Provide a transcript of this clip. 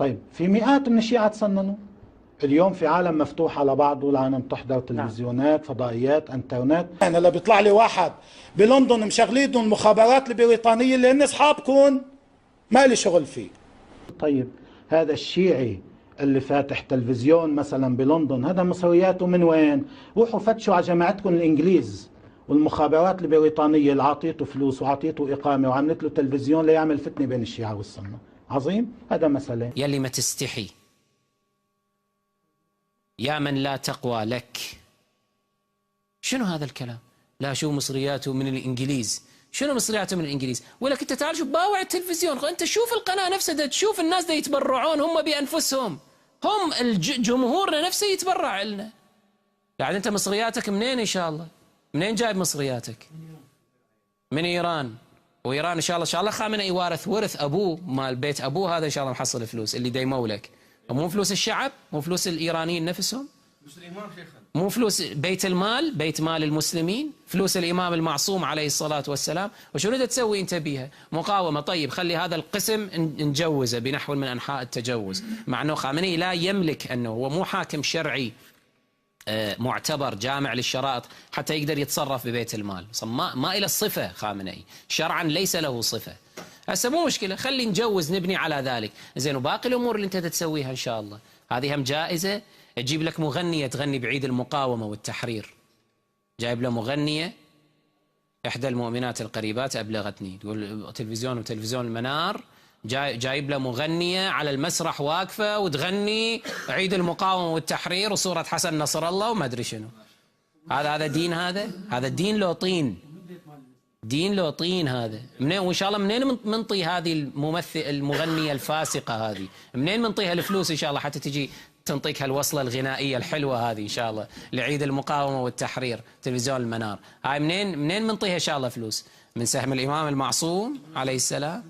طيب في مئات من الشيعة تسننوا اليوم في عالم مفتوح على بعضه، العالم تحضر تلفزيونات، فضائيات، انترنت. يعني لو بيطلع لي واحد بلندن مشغلينه المخابرات البريطانيه اللي هن اصحابكم ما لي شغل فيه. طيب هذا الشيعي اللي فاتح تلفزيون مثلا بلندن هذا مصرياته من وين؟ روحوا فتشوا على جماعتكم الانجليز والمخابرات البريطانيه اللي عطيته فلوس وعطيته اقامه وعملت له تلفزيون ليعمل فتنه بين الشيعه والسنه. عظيم. هذا مساله. يلي ما تستحي، يا من لا تقوى لك. شنو هذا الكلام؟ لا شو مصرياته من الانجليز، شنو مصرياته من الانجليز؟ ولك انت تعال شوف باوع التلفزيون، انت شوف القناه نفسها، تشوف الناس دا يتبرعون هم بانفسهم، هم جمهورنا نفسه يتبرع لنا. يعني انت مصرياتك منين ان شاء الله؟ منين جايب مصرياتك؟ من ايران. وايران ان شاء الله خامنئي وارث ورث ابوه مال بيت ابوه، هذا ان شاء الله محصل فلوس اللي ديموا لك، مو فلوس الشعب، مو فلوس الايرانيين نفسهم، مو فلوس بيت المال، بيت مال المسلمين، فلوس الامام المعصوم عليه الصلاه والسلام. وشنو بدك تسوي انت بيها؟ مقاومه. طيب خلي هذا القسم نجوزه بنحو من انحاء التجوز، مع انه خامنئي لا يملك، انه هو مو حاكم شرعي معتبر جامع للشرائط حتى يقدر يتصرف ببيت المال، ما إلى الصفة خامنئي شرعا، ليس له صفة. هسه مو مشكلة، خلي نجوز نبني على ذلك. زين وباقي الأمور اللي أنت تسويها إن شاء الله هذه هم جائزة. تجيب لك مغنية تغني بعيد المقاومة والتحرير، جايب له مغنية إحدى المؤمنات القريبات أبلغتني، تقول تلفزيون المنار جايب له مغنية على المسرح واقفة وتغني عيد المقاومة والتحرير وصورة حسن نصر الله وما أدري شنو. هذا دين؟ هذا دين لو طين، دين لو طين هذا. منين وإن شاء الله منين منطي هذه المغنية الفاسقة هذه؟ منين منطيها الفلوس إن شاء الله حتى تجي تنطيك هالوصلة الغنائية الحلوة هذه إن شاء الله لعيد المقاومة والتحرير تلفزيون المنار؟ هاي منين منطيها إن شاء الله فلوس؟ من سهم الإمام المعصوم عليه السلام؟